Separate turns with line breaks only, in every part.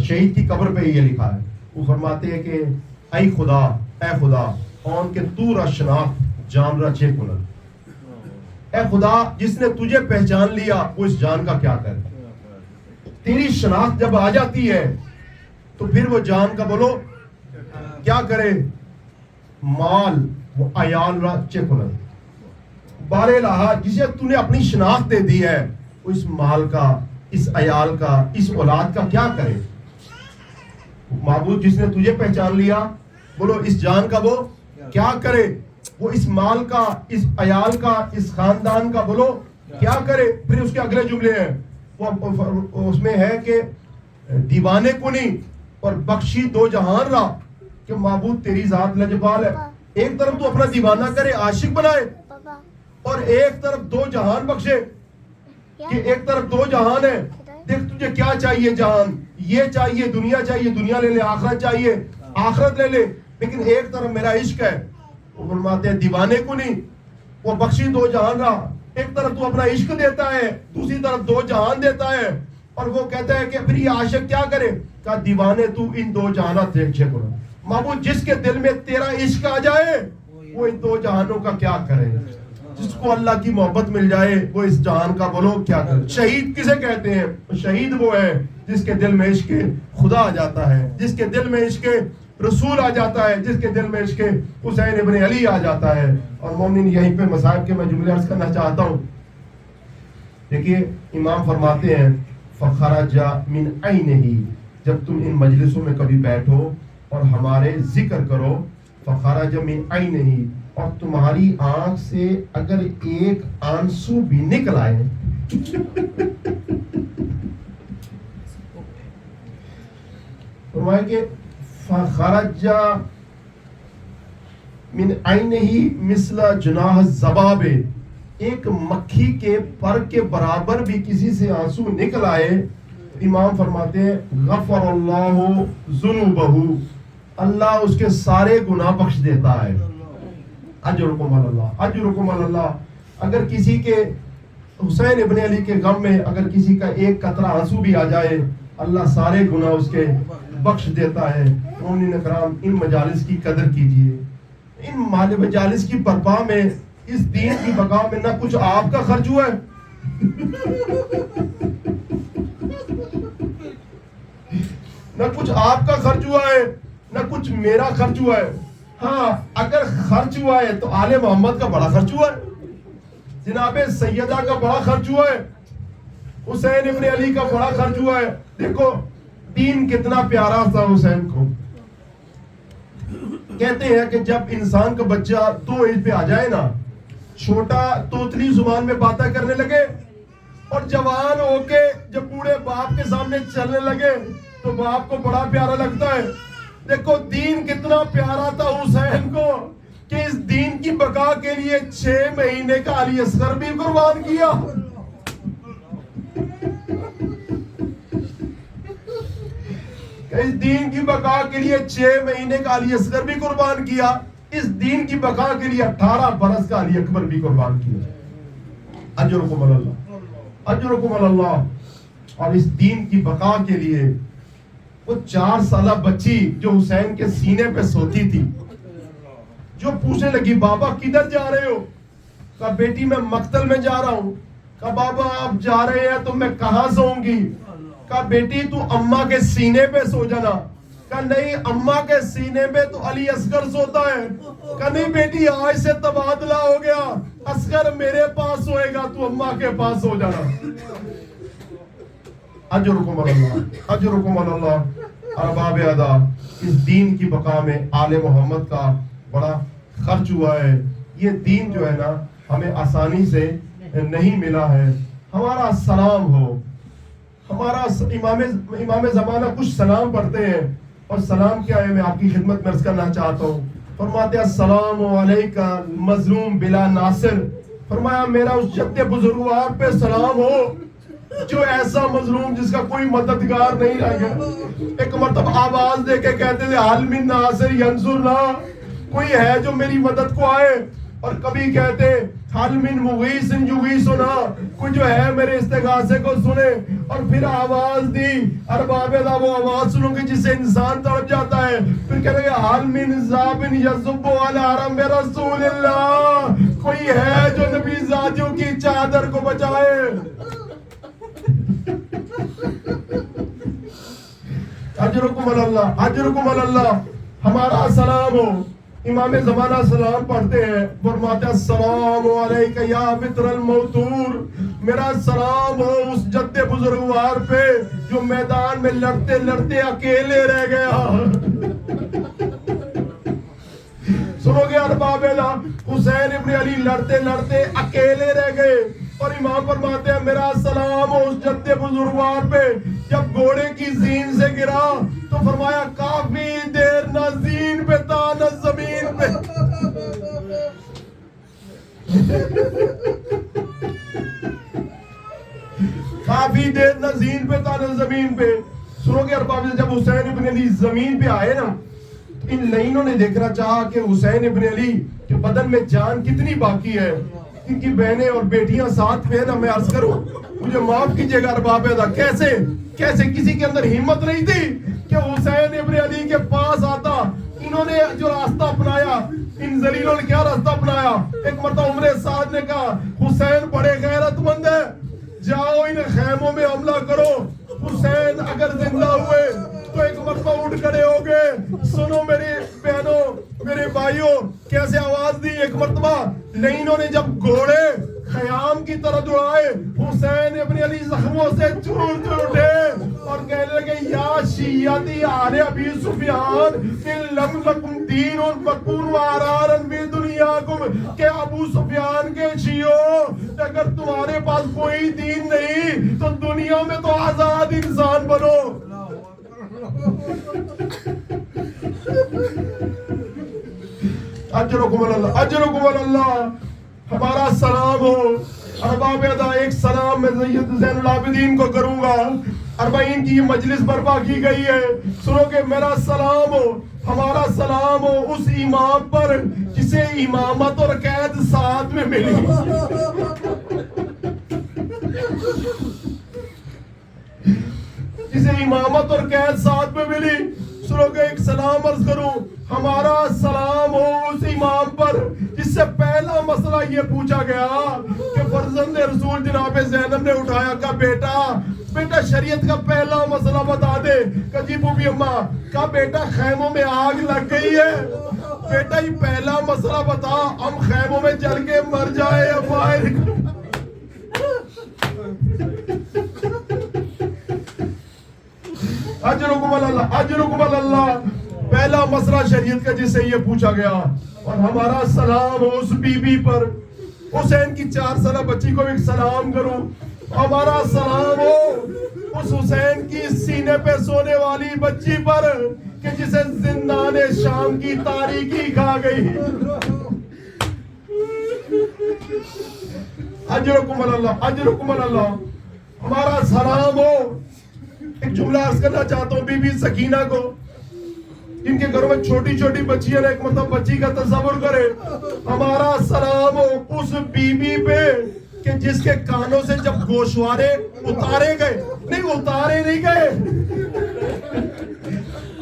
شہید کی قبر پہ یہ لکھا ہے. وہ فرماتے ہیں کہ اے خدا آن کے تو را شناخت جان را چے کنن. اے خدا جس نے تجھے پہچان لیا وہ اس جان کا کیا کرے. تیری شناخت جب آ جاتی ہے تو پھر وہ جان کا بولو کیا کرے. مال وہ عیال را چے کنن. بار الہ جسے تو نے اپنی شناخت دے دی ہے وہ اس مال کا، اس عیال کا، اس اولاد کا کیا کرے. معبود جس نے تجھے پہچان لیا بولو اس جان کا وہ کیا کرے. وہ اس مال کا، اس عیال کا، اس خاندان کا بولو کیا کرے. پھر اس کے اگلے جملے ہیں وہ اس میں ہے کہ دیوانے کنی اور بخشی دو جہان را. کہ معبود تیری ذات لجپال ہے. ایک طرف تو اپنا دیوانہ کرے، عاشق بنائے، اور ایک طرف دو جہان بخشے. کہ ایک طرف دو جہان ہے، دیکھ تجھے کیا چاہیے. جہان یہ چاہیے، دنیا چاہیے، دنیا لے لے. آخرت چاہیے، آخرت لے لے. لیکن ایک طرف میرا عشق ہے. وہ فرماتے ہیں دیوانے کو نہیں، وہ بخشی دو جہان رہا. ایک طرف تو اپنا عشق دیتا ہے، دوسری طرف دو جہان دیتا ہے. اور وہ کہتا ہے کہ پھر یہ عاشق کیا کرے. کہا دیوانے تو ان دو جہانات دیکھ چھے کرو. معبود جس کے دل میں تیرا عشق آ جائے وہ ان دو جہانوں کا کیا کرے. جس کو اللہ کی محبت مل جائے وہ اس جہان کا بولو کیا کرے. شہید کسے کہتے ہیں؟ شہید وہ ہے جس کے دل میں عشق خدا آ جاتا ہے، جس کے دل میں عشق رسول آ جاتا ہے، جس کے دل میں عشق حسین ابن علی آ جاتا ہے. اور مومن یہیں پہ مصائب کے میں جملے عرض کرنا چاہتا ہوں. دیکھیے امام فرماتے ہیں فخرج من عینہ. جب تم ان مجلسوں میں کبھی بیٹھو اور ہمارے ذکر کرو، فخرج من عینہ، اور تمہاری آنکھ سے اگر ایک آنسو بھی نکل آئے فرمایا کہ فخرج من عینہ مثل جناح الذباب. ایک مکھی کے پر کے برابر بھی کسی سے آنسو نکل آئے، امام فرماتے ہیں غفر اللہ ذنوبہ، اللہ اس کے سارے گناہ بخش دیتا ہے. اجرکم اللہ، اجرکم اللہ. اگر کسی کے حسین ابن علی کے غم میں اگر کسی کا ایک قطرہ آنسو بھی آ جائے اللہ سارے گناہ اس کے بخش دیتا ہے. مومنین اکرام ان مجالس کی قدر کیجئے. ان مجالس کی برپا میں، اس دین کی بقا میں نہ کچھ آپ کا خرچ ہوا ہے نہ کچھ آپ کا خرچ ہوا ہے، نہ کچھ میرا خرچ ہوا ہے. ہاں اگر خرچ ہوا ہے تو آل محمد کا بڑا خرچ ہوا ہے، جناب سیدہ کا بڑا خرچ ہوا ہے، حسین ابن علی کا بڑا خرچ ہوا ہے. دیکھو دین کتنا پیارا تھا حسین کو. کہتے ہیں کہ جب انسان کا بچہ 2 ایج پہ آ جائے نا، چھوٹا توتلی زبان میں باتیں کرنے لگے، اور جوان ہو کے جب بوڑھے باپ کے سامنے چلنے لگے تو باپ کو بڑا پیارا لگتا ہے. دیکھو دین کتنا پیارا تھا حسین کو کہ اس دین کی بقا کے لیے 6 مہینے کا علی اصغر بھی قربان کیا. اس دین کی بقا کے لیے 6 مہینے کا علی اصغر بھی قربان کیا. اس دین کی بقا کے لیے 18 برس کا علی اکبر بھی قربان کیا. اجرکم اللہ، اجرکم اللہ. اور اس دین کی بقا کے لیے وہ 4 سالہ بچی جو حسین کے سینے پہ سوتی تھی، جو پوچھنے لگی بابا کدھر جا رہے ہو؟ کہا بیٹی میں مقتل میں جا رہا ہوں. کہا بابا آپ جا رہے ہیں تو میں کہاں سوؤں گی؟ کہا بیٹی تو اماں کے سینے پہ سو جانا. کہا نہیں اماں کے سینے پہ تو علی اصغر سوتا ہے. کہا نہیں بیٹی آج سے تبادلہ ہو گیا، اصغر میرے پاس سوئے گا، تو اماں کے پاس سو جانا. اجرکم اللہ، اجرکم اللہ. ارباب ادا اس دین کی بقا میں آل محمد کا بڑا خرچ ہوا ہے. یہ دین جو ہے نا ہمیں آسانی سے نہیں ملا ہے. ہمارا سلام ہو، ہمارا امام زمانہ کچھ سلام پڑھتے ہیں، اور سلام کیا ہے میں آپ کی خدمت میں عرض کرنا چاہتا ہوں. فرماتے ہیں السلام علیکہ مظلوم بلا ناصر. فرمایا میرا اس جد بزرگوار پہ سلام ہو جو ایسا مظلوم جس کا کوئی مددگار نہیں رہ گیا. ایک مرتبہ آواز دے کے کہتے تھے حل من ناصر ینصرنا، کوئی ہے جو میری مدد کو آئے. اور کبھی کہتے حل من مغیث یغیثنا، کوئی جو ہے میرے استغاثے کو سنے، اور پھر آواز دی ارباب دا، وہ آواز سنو گے جس سے انسان تڑپ جاتا ہے، پھر کہہ رہے حل من ذاب یذب علی حرم رسول اللہ، کوئی ہے جو نبی زادیوں کی چادر کو بچائے۔ اجرکم اللہ، اجرکم اللہ۔ ہمارا سلام ہو، امام زمانہ سلام پڑھتے ہیں، فرماتے ہیں السلام علیکہ یا بطر الموتور، میرا سلام ہو اس جد بزرگوار پہ جو میدان میں لڑتے لڑتے اکیلے رہ گیا۔ سنو گے ارباب حسین ابن علی لڑتے لڑتے اکیلے رہ گئے، اور امام فرماتے ہیں میرا سلام ہو اس جد بزرگوار پہ جب گھوڑے کی زین سے گرا تو فرمایا کافی دیر نہ زین پہ تھا نہ زمین پہ۔ کافی دیر نہ زین پہ تھا نہ زمین پہ۔ سنو گے ارباب، جب حسین ابن علی زمین پہ آئے نا، ان لائنوں نے دیکھنا چاہا کہ حسین ابن علی کے بدن میں جان کتنی باقی ہے۔ ان کی بہنیں اور بیٹیاں ساتھ میں نا، میں عرض کروں مجھے معاف کیجئے گا ارباب دا، کیسے کسی کے اندر ہمت نہیں تھی کہ حسین ابن علی کے پاس آتا۔ انہوں نے جو راستہ اپنایا، ان ذلیلوں نے کیا راستہ اپنایا؟ ایک مرتبہ عمر سعد نے کہا حسین بڑے غیرت مند ہے، جاؤ ان خیموں میں حملہ کرو، حسین اگر زندہ ہوئے تو ایک مرتبہ اٹھ کھڑے ہو گئے۔ سنو میری بہنوں، میرے بھائیوں، کیسے آواز دی ایک مرتبہ لائنوں نے جب گھوڑے خیام کی طرح دوڑائے، حسین ابن علی زخموں سے چور چور اٹھے اور کہنے لگے یا شیعتی آل ابی سفیان ان لم لکم دین فکونوا وارارا فی دنیاکم، کہ ابو سفیان کے شیعوں اگر تمہارے پاس کوئی دین نہیں تو دنیا میں تو آزاد انسان بنو۔ اجرکم اللہ، اجرکم اللہ۔ ہمارا سلام ہو ارباب ادا، ایک سلام میں سید زین العابدین کو کروں گا، 40 کی مجلس برپا کی گئی ہے، سنو کہ میرا سلام ہو، ہمارا سلام ہو اس امام پر جسے امامت اور قید ساتھ میں ملی۔ جسے امامت اور قید ساتھ میں ملی، سنو کہ ایک سلام عرض کروں، ہمارا سلام ہو اس امام پر جس سے پہلا مسئلہ یہ پوچھا گیا کہ فرزند رسول جناب زینب نے اٹھایا، کہا بیٹا شریعت کا پہلا مسئلہ بتا دے۔ کہا جی بوبی اماں، کہا بیٹا خیموں میں آگ لگ گئی ہے، بیٹا یہ پہلا مسئلہ بتا، ہم خیموں میں جل کے مر جائے یا باہر۔ اجرکم اللہ، اجرکم اللہ۔ پہلا مسئلہ شریعت کا جس سے یہ پوچھا گیا، اور ہمارا سلام ہو اس بی بی پر، حسین کی 4 سالہ بچی کو ایک سلام کروں، ہمارا سلام ہو اس حسین کی سینے پہ سونے والی بچی پر کہ جسے زندان شام کی تاریکی کھا گئی۔ اجرکم اللہ، اجرکم اللہ۔ ہمارا سلام ہو، ایک جملہ عرض کرنا چاہتا ہوں بی بی سکینہ کو، جن کے گھروں میں چھوٹی چھوٹی بچیاں نے، ایک مطلب بچی کا تصور کرے، ہمارا سلام ہو اس بی بی پہ کہ جس کے کانوں سے جب گوشوارے اتارے گئے، نہیں اتارے نہیں گئے،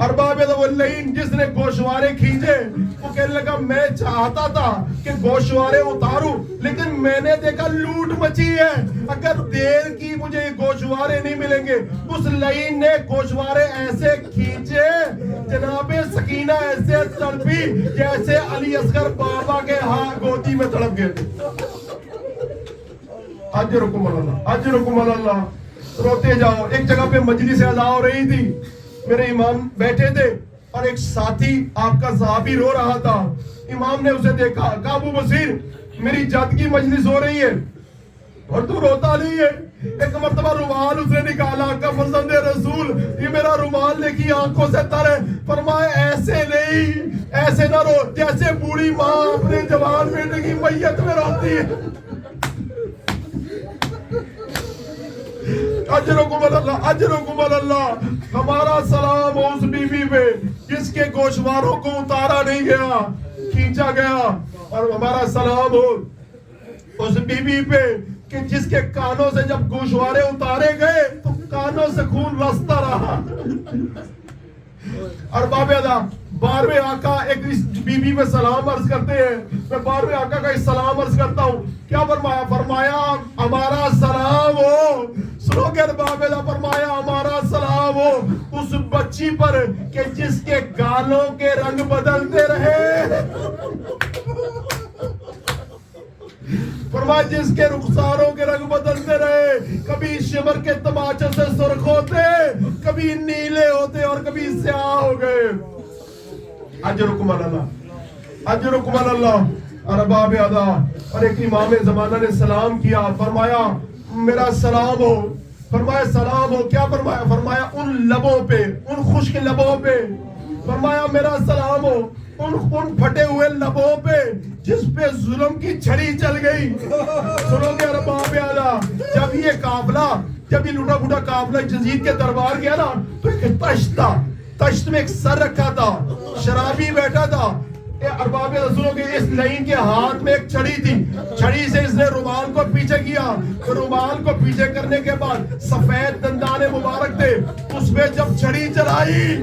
ارباب الاولین، جس نے گوشوارے کھینچے، وہ کہنے لگا میں چاہتا تھا کہ گوشوارے اتاروں لیکن میں نے دیکھا لوٹ مچی ہے، اگر دیر کی مجھے گوشوارے نہیں ملیں گے۔ اس لائن نے گوشوارے ایسے کھینچے، جناب سکینہ ایسے تڑپی جیسے علی اصغر بابا کے گودی میں تڑپ گئے۔ اجرکم اللہ، اجرکم اللہ۔ روتے جاؤ۔ ایک جگہ پہ مجلس ادا ہو رہی تھی، میرے امام بیٹھے تھے اور ایک ساتھی آپ کا صحابی رو رہا تھا، امام نے اسے دیکھا، کہا ابو بصیر میری جد کی مجلس ہو رہی ہے اور تو روتا نہیں ہے۔ ایک مرتبہ رومال اس نے نکالا، کہا فرزند رسول یہ میرا رومال دیکھی آنکھوں سے تر ہے، فرمایا ایسے نہیں، ایسے نہ رو جیسے بوڑھی ماں اپنے جوان بیٹے کی میت میں روتی ہے۔ اجرکم اللہ، اجرکم اللہ۔ ہمارا سلام اس بی بی پہ جس کے گوشواروں کو اتارا نہیں گیا، کھینچا گیا، اور ہمارا سلام ہو اس بیوی پہ کہ جس کے کانوں سے جب گوشوارے اتارے گئے تو کانوں سے خون رستا رہا. اور بابیادہ 12ویں آقا ایک اس بی بی پہ سلام عرض کرتے ہیں. میں 12ویں آقا کا اس سلام عرض کرتا ہوں. کیا فرمایا؟ فرمایا ہمارا سلام ہو. سنو گے بابیادہ؟ فرمایا ہمارا سلام ہو اس بچی پر کہ جس کے گالوں کے رنگ بدلتے رہے. فرمایا جس کے رخساروں کے رنگ بدلتے رہے. کبھی شمر کے تماچے سے سرخ ہوتے, کبھی نیلے ہوتے اور کبھی سیاہ ہو گئے. اجرکم اللہ, اجرکم اللہ. اور باب ادا اور ایک امام زمانہ نے سلام کیا. فرمایا میرا سلام ہو. فرمایا سلام ہو. کیا فرمایا؟ فرمایا ان لبوں پہ, ان خشک لبوں پہ. فرمایا میرا سلام ہو ان پھٹے ہوئے لبوں پہ جس پہ ظلم کی چھڑی چل گئی. سنو گے ارباب اعلیٰ, جب یہ قافلہ, جب یہ لوٹا پھوٹا قافلہ یزید کے دربار گیا نا تو ایک تشت تھا, تشت میں ایک سر رکھا تھا, شرابی بیٹھا تھا. ارباب اعلیٰ سنو گے اس لعین کے ہاتھ میں ایک چھڑی تھی. چھڑی سے اس نے رومال کو پیچھے کیا. رومال کو پیچھے کرنے کے بعد سفید دندان مبارک تھے, اس پہ جب چھڑی چلائی,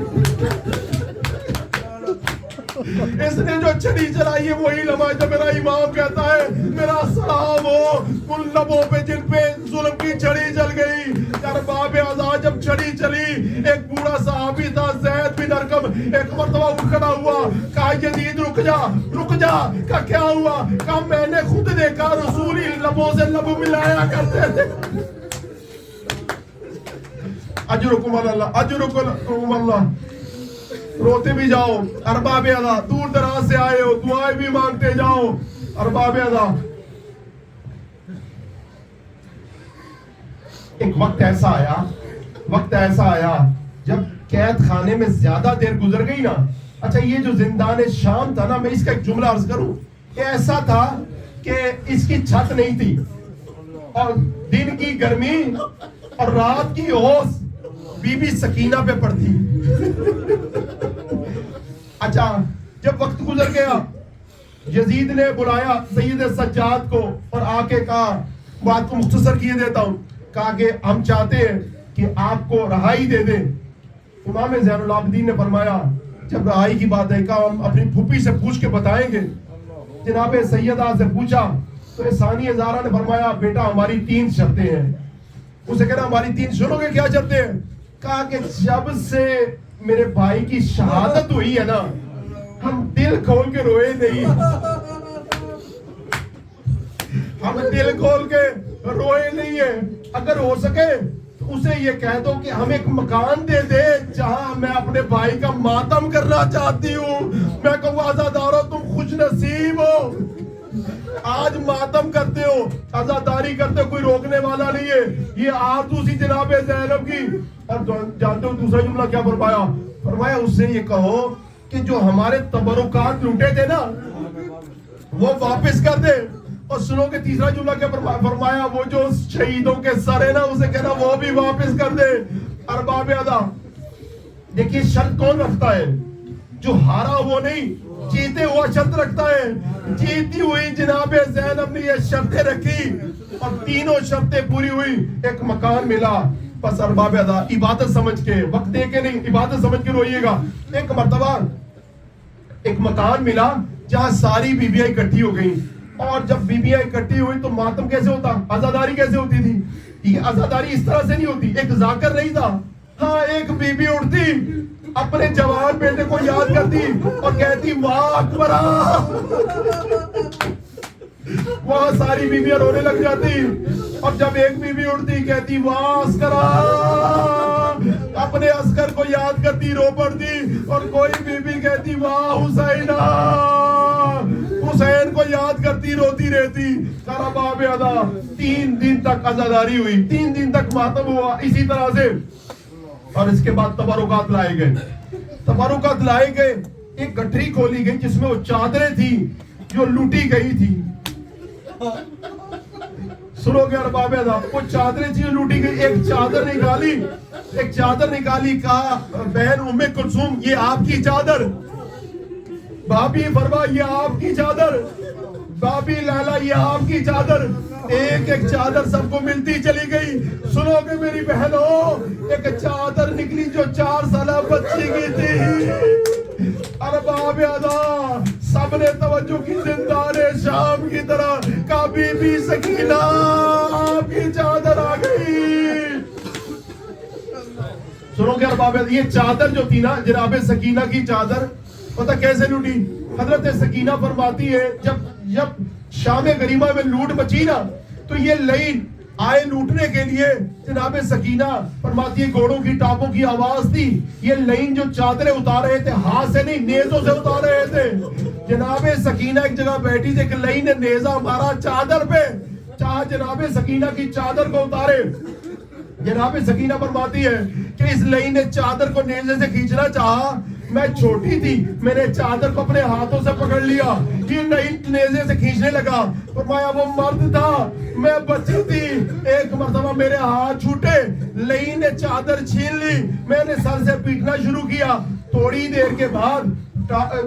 اس نے جو چھڑی چلائی ہے وہی لمحہ جب میرا امام کہتا ہے میرا سلام ہو ان لبوں پہ جن پہ ظلم کی چھڑی چل گئی. ارباب اعلیٰ جب چھڑی چلی, ایک بوڑھا صحابی تھا زید بن ارقم, ایک مرتبہ اٹھ کھڑا ہوا, کہا یزید رک جا, رک جا. کہا کیا ہوا؟ کہا میں نے خود دیکھا رسول لبوں سے لب ملایا کرتے تھے. اجرکم اللہ, اجرکم اللہ. روتے بھی جاؤ ارباب اعلیٰ, دور دراز سے آئے ہو, دعائیں بھی مانگتے جاؤ ارباب اعلیٰ. ایک وقت ایسا آیا, وقت ایسا آیا جب قید خانے میں زیادہ دیر گزر گئی نا. اچھا یہ جو زندان شام تھا نا, میں اس کا ایک جملہ عرض کروں. یہ ایسا تھا کہ اس کی چھت نہیں تھی اور دن کی گرمی اور رات کی اوس بی بی سکینہ پہ پڑتی. اچھا جب وقت گزر گیا, یزید نے بلایا سید سجاد کو اور آ کے کہا, بات کو مختصر کیے دیتا ہوں, کہا کہ ہم چاہتے ہیں کہ آپ کو رہائی دے دیں. امام زین العابدین نے فرمایا جب رہائی کی بات ہے, کہا ہم اپنی پھوپھی سے پوچھ کے بتائیں گے. جناب سیدہ سے پوچھا تو ثانی ہزارہ نے فرمایا بیٹا ہماری 3 شرطیں ہیں. اسے کہنا ہماری 3 سنو گے کیا شرطیں ہیں؟ کہا کہ جب سے میرے بھائی کی شہادت ہوئی ہے نا ہم دل کھول کے روئے نہیں, ہم دل کھول کے روئے نہیں ہیں. اگر ہو سکے تو اسے یہ کہہ دو کہ ہم ایک مکان دے دے جہاں میں اپنے بھائی کا ماتم کرنا چاہتی ہوں. میں کہوں عزادارو تم خوش نصیب ہو, آج ماتم کرتے ہو, عزاداری کرتے ہو, کوئی روکنے والا نہیں ہے. یہ آرزو سی جناب زینب کی. اور جانتے ہو دوسرا جملہ کیا فرمایا؟ فرمایا اس سے یہ کہو کہ جو ہمارے تبرکات لوٹے تھے نا وہ واپس کر دے. اور سنو کہ تیسرا جملہ کیا فرمایا؟ وہ جو شہیدوں کے سر ہے نا اسے کہنا وہ بھی واپس کر دے. ارباب اعلیٰ دیکھیے شرط کون رکھتا ہے؟ جو ہارا وہ نہیں, جیتے ہوا شرط رکھتا ہے. جیتی ہوئی جناب زینب نے یہ شرطیں رکھی اور تینوں شرطیں پوری ہوئی. ایک مکان ملا. بس ارباب اعلیٰ عبادت سمجھ کے, وقت دے کے نہیں, عبادت سمجھ کے روئیے گا. ایک مرتبہ ایک مکان ملا جہاں ساری بیویاں اکٹھی ہو گئیں. اور جب بیویاں اکٹھی ہوئی تو ماتم کیسے ہوتا, عزاداری کیسے ہوتی تھی؟ یہ عزاداری اس طرح سے نہیں ہوتی. ایک ذاکر نہیں تھا, ہاں ایک بیوی اٹھتی اپنے جوان بیٹے کو یاد کرتی اور کہتی واہ اکبر. وہاں ساری بیویاں رونے لگ جاتی. اور جب ایک بیوی اٹھتی کہتی واہ عسکرا, اپنے عسکر کو یاد کرتی رو پڑتی. اور کوئی بیوی کہتی واہ حسینہ, حسین کو یاد کرتی روتی رہتی. ارباب اعلیٰ 3 دن تک عزاداری ہوئی, 3 دن تک ماتم ہوا اسی طرح سے. اور اس کے بعد تبرکات لائے گئے, تبرکات لائے گئے. ایک گٹھری کھولی گئی جس میں وہ چادریں تھی جو لوٹی گئی تھی. سنو گے ارباب اعلیٰ, وہ چادریں تھی جو لوٹی گئی. ایک چادر نکالی, ایک چادر نکالی, کہا بہن ام کلثوم یہ آپ کی چادر, بھابھی فرما یہ آپ کی چادر، بھابھی لالا یہ آپ کی چادر، ایک ایک چادر سب کو ملتی چلی گئی۔ سنو گے میری بہنوں، ایک چادر نکلی جو 4 سالہ بچی کی تھی۔ ارباب ادا سب نے توجہ کی، زندان شام کی طرح کا بی بی سکینہ آپ کی چادر آ گئی۔ سنو گے ارباب ادا، یہ چادر جو تھی نا جناب سکینہ کی چادر، پتہ کیسے لوٹی؟ حضرت سکینہ فرماتی ہے جب شام غریبہ میں لوٹ مچی نا تو یہ لعین آئے لوٹنے کے لیے، جناب سکینہ فرماتی ہے گھوڑوں کی ٹاپوں کی آواز تھی، یہ لعین جو چادریں اتار رہے تھے ہاتھ سے نہیں نیزوں سے اتار رہے تھے۔ جناب سکینہ ایک جگہ بیٹھی تھی کہ لعین نے نیزہ مارا چادر پہ، چاہا جناب سکینہ کی چادر کو اتارے۔ جناب سکینہ فرماتی ہے کہ اس لعین نے چادر کو نیزے سے کھینچنا چاہا، میں چھوٹی تھی، میں نے چادر کو اپنے ہاتھوں سے پکڑ لیا، یہ لعین نیزے سے کھینچنے لگا۔ فرمایا وہ مرد تھا، میں بچی تھی، ایک مرتبہ میرے ہاتھ چھوٹے، لعین نے چادر چھین لی، میں نے سر سے پیٹنا شروع کیا۔ تھوڑی دیر کے بعد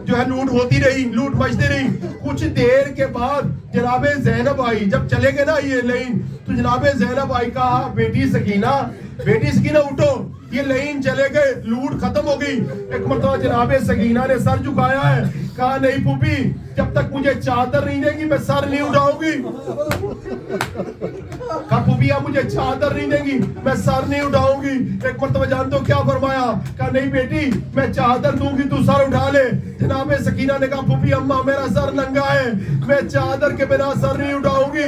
جو ہے لوٹ ہوتی رہی، لوٹ مچتی رہی۔ کچھ دیر کے بعد جناب زینب آئی، جب چلے گئے نا یہ لعین تو جناب زینب آئی، کہا بیٹی سکینہ اٹھو، یہ لعین چلے گئے، لوٹ ختم ہو گئی۔ ایک مرتبہ جناب سکینہ نے سر جھکایا ہے، کہا نہیں پھوپھی جب تک مجھے چادر نہیں دے گی میں سر نہیں اٹھاؤں گی۔ کہا پھوپھی آپ مجھے چادر نہیں دیں گی میں سر نہیں اٹھاؤں گی۔ ایک مرتبہ جانتے ہو کیا فرمایا؟ کہا نہیں بیٹی میں چادر دوں گی تو سر اٹھا لے۔ جناب سکینہ نے کہا پھوپھی اماں میرا سر ننگا ہے، میں چادر کے بنا سر نہیں اٹھاؤں گی۔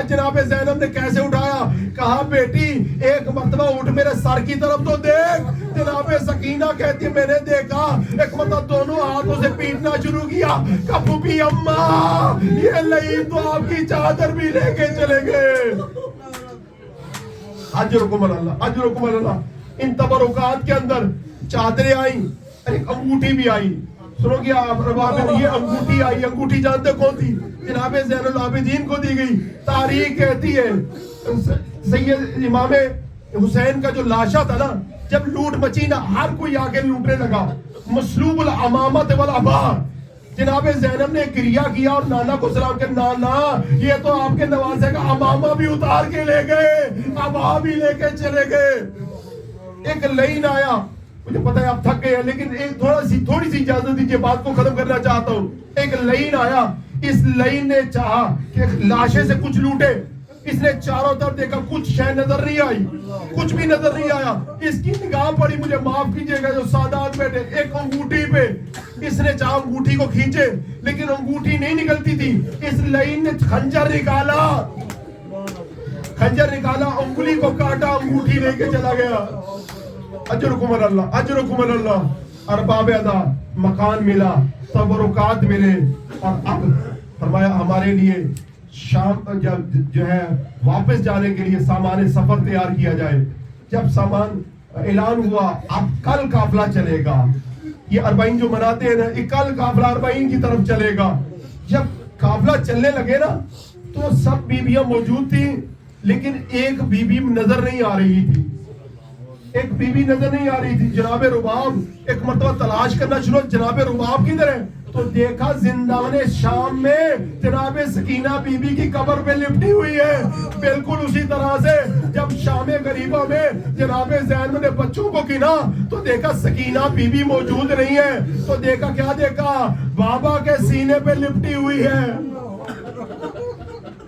جناب زینب نے کیسے اٹھایا؟ کہا بیٹی ایک مرتبہ اٹھ میرے سر کی طرف تو دیکھ۔ جناب سکینہ کہتی میں نے دیکھا، ایک مرتبہ دونوں ہاتھوں سے پیٹنا شروع کیا۔ کہا پھوپھی اماں یہ لعین تو آپ کی چادر بھی لے کے چلے گئے۔ اجرکم اللہ، اجرکم اللہ۔ ان تبرکات کے اندر چادریں آئیں، ایک انگوٹھی بھی آئی۔ سنو گیا آپ یہ انگوٹھی آئی، انگوٹھی جانتے کون تھی؟ جناب زین العابدین کو دی گئی۔ تاریخ کہتی ہے سید امام حسین کا جو لاشا تھا نا، جب لوٹ مچی نا ہر کوئی آگے لوٹنے لگا، مسلوب الامامت والعبا۔ جناب زینب نے گریہ کیا اور نانا کو سلام کیا، نانا یہ تو آپ کے نوازے کا امامہ بھی اتار کے لے گئے، عبا بھی لے کے چلے گئے۔ ایک لعین آیا، مجھے پتہ ہے آپ تھک گئے ہیں لیکن ایک تھوڑی سی اجازت دیجیے، بات کو ختم کرنا چاہتا ہوں۔ ایک لعین آیا، اس لعین نے چاہا کہ لاشے سے کچھ لوٹے، اس نے چاروں طرف دیکھا کچھ شے نظر نہیں آئی، کچھ بھی نظر نہیں آیا۔ اس کی نگاہ پڑی، مجھے معاف کیجئے گا جو سادات بیٹھے، ایک انگوٹھی پہ، اس نے چاہا انگوٹھی کو کھینچے لیکن انگوٹھی نہیں نکلتی تھی۔ اس لعین نے خنجر نکالا، انگلی کو کاٹا، انگوٹھی لے کے چلا گیا۔ اجرکم اللہ، اجرکم اللہ۔ ارباب ادا مکان ملا، تبرکات ملے، اور اب فرمایا ہمارے لیے شام جب جو ہے واپس جانے کے لیے سامان سفر تیار کیا جائے۔ جب سامان اعلان ہوا اب کل قافلہ چلے گا، یہ 40 جو مناتے ہیں نا، یہ کل قافلہ 40 کی طرف چلے گا۔ جب قافلہ چلنے لگے نا تو سب بیویاں موجود تھیں لیکن ایک بیوی نظر نہیں آ رہی تھی، ایک بیوی نظر نہیں آ رہی تھی۔ جناب رباب ایک مرتبہ تلاش کرنا شروع، جناب رباب کدھر ہے؟ تو دیکھا زندان شام میں جناب سکینہ بی بی کی قبر پہ لپٹی ہوئی ہے۔ بالکل اسی طرح سے جب شام غریبہ میں جناب زینب نے بچوں کو گنا تو دیکھا سکینہ بی بی موجود نہیں ہے، تو دیکھا کیا دیکھا؟ بابا کے سینے پہ لپٹی ہوئی ہے۔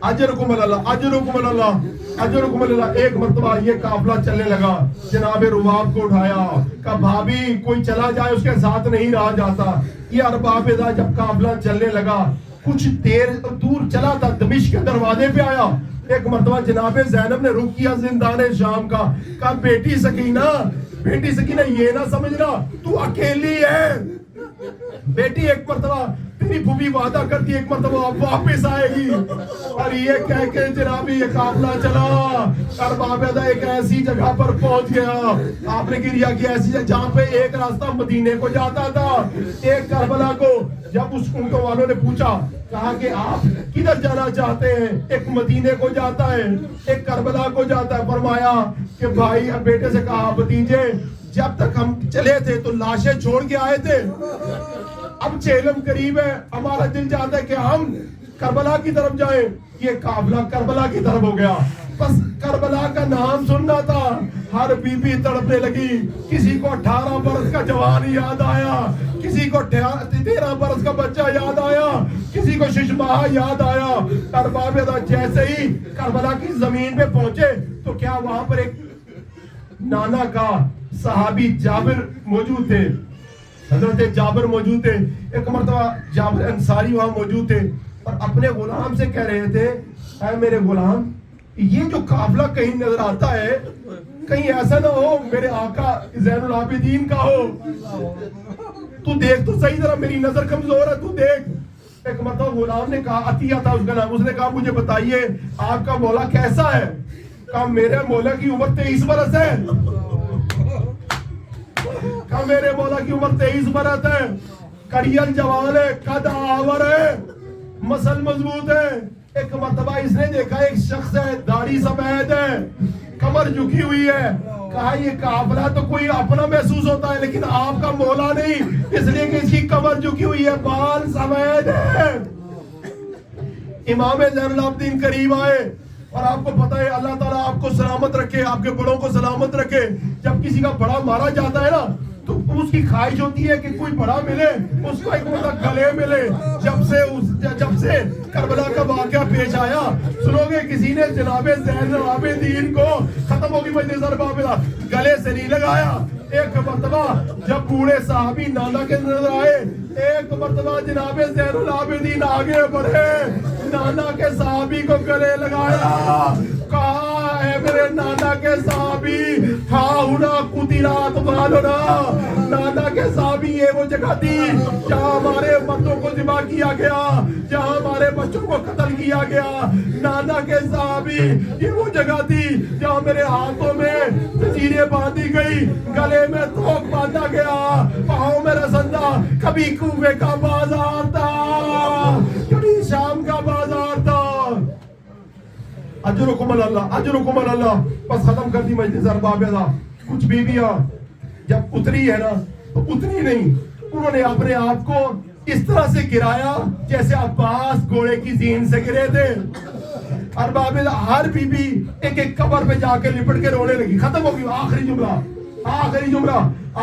اجرکم اللہ، اجرکم اللہ، اجرکم اللہ۔ ایک مرتبہ یہ قافلہ چلنے لگا، جناب رباب کو اٹھایا، کہا بھابھی کوئی چلا جائے اس کے ساتھ نہیں رہا جاتا۔ یہ ارباب ادا جب قافلہ چلنے لگا کچھ دیر دور چلا تھا، دمشق کے دروازے پہ آیا۔ ایک مرتبہ جناب زینب نے رخ کیا زندان شام کا، کہا بیٹی سکینہ یہ نہ سمجھنا تو اکیلی ہے بیٹی، ایک مرتبہ تیری پھوپھی وعدہ کرتی ایک مرتبہ آپ واپس آئے گی۔ اور یہ کہہ کے جناب یہ قافلہ چلا، ارباب ادا ایک ایسی جگہ پر پہنچ گیا، آپ نے گریہ کیا ایسی جگہ جہاں پہ ایک راستہ مدینے کو جاتا تھا، ایک کربلا کو۔ جب اس اونٹوں والوں نے پوچھا، کہا کہ آپ کدھر جانا چاہتے ہیں؟ ایک مدینے کو جاتا ہے، ایک کربلا کو جاتا ہے۔ فرمایا کہ بھائی بیٹے سے کہا بھتیجے جب تک ہم چلے تھے تو لاشیں چھوڑ کے آئے تھے، اب چیلم قریب ہے، ہمارا دل چاہتا ہے کہ ہم کربلا کی طرف جائیں، یہ قافلہ کربلا کی طرف ہو گیا۔ بس کربلا کا نام سننا تھا، ہر بی بی تڑپنے لگی، کسی کو 18 برس کا جوان یاد آیا، کسی کو 13 برس کا بچہ یاد آیا، کسی کو 6 ماہ یاد آیا۔ ارباب جیسے ہی کربلا کی زمین پہ پہنچے تو کیا وہاں پر ایک نانا کا صحابی جابر موجود تھے، حضرت جابر موجود تھے۔ ایک مرتبہ جابر انصاری وہاں موجود تھے اور اپنے غلام سے کہہ رہے تھے، اے میرے غلام، یہ جو قافلہ کہیں نظر آتا ہے کہیں ایسا نہ ہو میرے آقا زین العابدین کا ہو، تو دیکھ تو صحیح، ذرا میری نظر کمزور ہے، تو دیکھ۔ ایک مرتبہ غلام نے کہا، عطیہ تھا اس کا نام، اس نے کہا مجھے بتائیے آپ کا مولا کیسا ہے؟ کہا میرے مولا کی عمر 23 برس ہے۔ کہا میرے مولا کی عمر 23 برس ہے، کڑیل جوان ہے، قد آور ہے، مسل مضبوط ہے۔ ایک مرتبہ اس نے دیکھا ایک شخص ہے، داڑھی سفید ہے، کمر جھکی ہوئی ہے، کہا یہ قافلہ تو کوئی اپنا محسوس ہوتا ہے لیکن آپ کا مولا نہیں، اس لیے کہ اس کی کمر جھکی ہوئی ہے، بال سفید ہے۔ امام زین العابدین قریب آئے اور آپ کو پتہ ہے اللہ تعالیٰ آپ کو سلامت رکھے، آپ کے بڑوں کو سلامت رکھے۔ جب کسی کا بڑا مارا جاتا ہے نا تو اس کی خواہش ہوتی ہے کہ کوئی بڑا ملے، اس کو ایک بڑا گلے ملے۔ جب سے کربلا کا واقعہ پیش آیا، سنو گے کسی نے جناب زین العابدین کو، ختم ہوگی مجلس ارباب گلے سے نہیں لگایا۔ ایک مرتبہ جب بوڑھے صحابی نانا کے نظر آئے، ایک مرتبہ جناب زین العابدین آگے بڑھے، نانا کے صحابی کو گلے لگایا، کہا اے میرے نانا کے صحابی، ہاں ہونا قتلات والنا، نانا کے صحابی یہ وہ جگہ تھی جہاں ہمارے مردوں کو ذبح کیا گیا، جہاں ہمارے بچوں کو قتل کیا گیا۔ نانا کے صحابی یہ وہ جگہ تھی جہاں میرے ہاتھوں میں زنجیریں باندھی گئی، گلے میں توق باندھا گیا، پاؤں میں رسندہ۔ کبھی کوفے کا بازار تھا، کبھی شام کا بازار تھا۔ اجرکم اللہ، اجرکم اللہ۔ بس ختم کر دی مجلس ارباب دا۔ کچھ بیویاں جب اتری ہے نا تو اتری نہیں، انہوں نے اپنے آپ کو اس طرح سے گرایا جیسے عباس گھوڑے کی زین سے گرے تھے۔ ارباب ہر بی بی ایک ایک قبر پہ جا کے لپٹ کے رونے لگی۔ ختم ہو گئی آخری جملہ، آخری جملہ،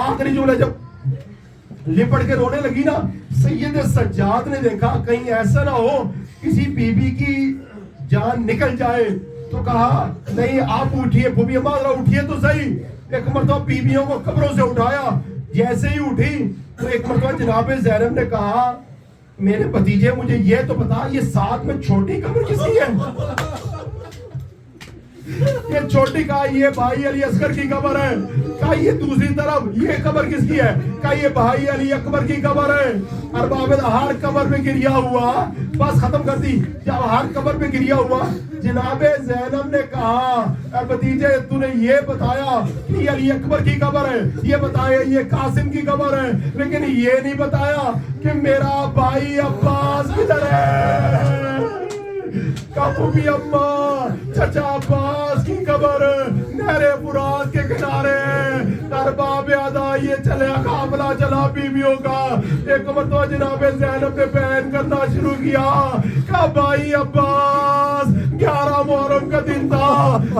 آخری جملہ۔ جب لپٹ کے رونے لگی نا، سید سجاد نے دیکھا کہیں ایسا نہ ہو کسی بی بی کی جان نکل جائے، تو کہا نہیں آپ اٹھیے بھوبی اماں ذرا اٹھیے تو صحیح۔ ایک مرتبہ بیویوں کو قبروں سے اٹھایا، جیسے ہی اٹھی تو ایک مرتبہ جناب زینب نے کہا میرے بھتیجے مجھے یہ تو بتا یہ ساتھ میں چھوٹی قبر کس کی ہے؟ یہ چھوٹی، کہا یہ بھائی علی اصغر کی قبر ہے۔ کہا یہ دوسری طرف یہ قبر کس کی ہے؟ کہا یہ بھائی علی اکبر کی قبر ہے۔ ارباب ہر قبر پہ گریا ہوا، بس ختم کر دی۔ جب ہر قبر پہ گریا ہوا جناب زینب نے کہا اے بھتیجے تو نے یہ بتایا کہ یہ علی اکبر کی قبر ہے، یہ بتایا یہ قاسم کی قبر ہے، لیکن یہ نہیں بتایا کہ میرا بھائی عباس کدھر ہے۔ کبھی اماں چچا عباس کی قبر نہر فرات کے کنارے۔ ارباب ادا یہ چلے قافلہ چلا بیویوں کا۔ ایک مرتبہ جناب زینب نے بیان کرنا شروع کیا کہ بھائی عباس 11 محرم کا دن تھا،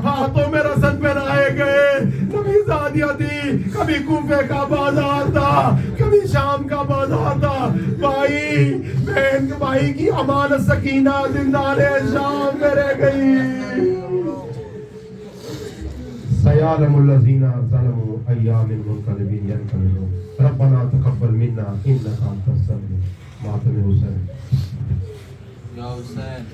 ہاتھوں میں رسن پہنائے گئے، کبھی زادیاں تھی، کبھی کوفے کا بازار تھا، کبھی شام کا بازار تھا۔ بھائی بہن بھائی کی امانت سکینہ زندان شام میں رہ گئی۔ سیعلم الذین ظلموا ایام منقلبین ینقلبون ربنا تقبل منا انک انت السمیع۔ ماتم حسین یا حسین۔